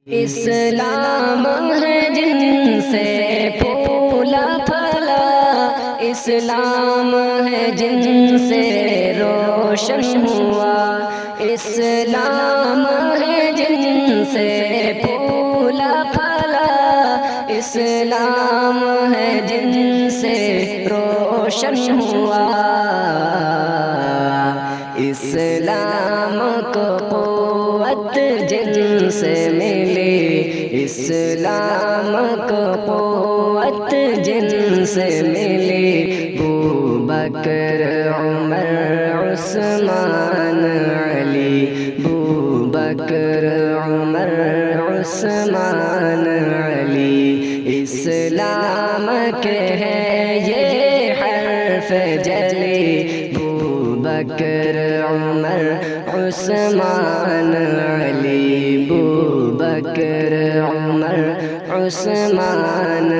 اسلام ہے جن سے پھولا پھلا، اسلام ہے جن سے روشن ہوا، اسلام ہے جن سے پھولا پھلا، اسلام ہے جن سے روشن ہوا۔ اسلام کو قوت جن سے ملی، اسلام کو قوت جن سے ملی، ابوبکر عمر عثمان علی، ابوبکر عمر عثمان علی۔ اسلام کے ہیں یہ حرف جلی، ابوبکر عمر عثمان علی، ابوبکر عمر عثمان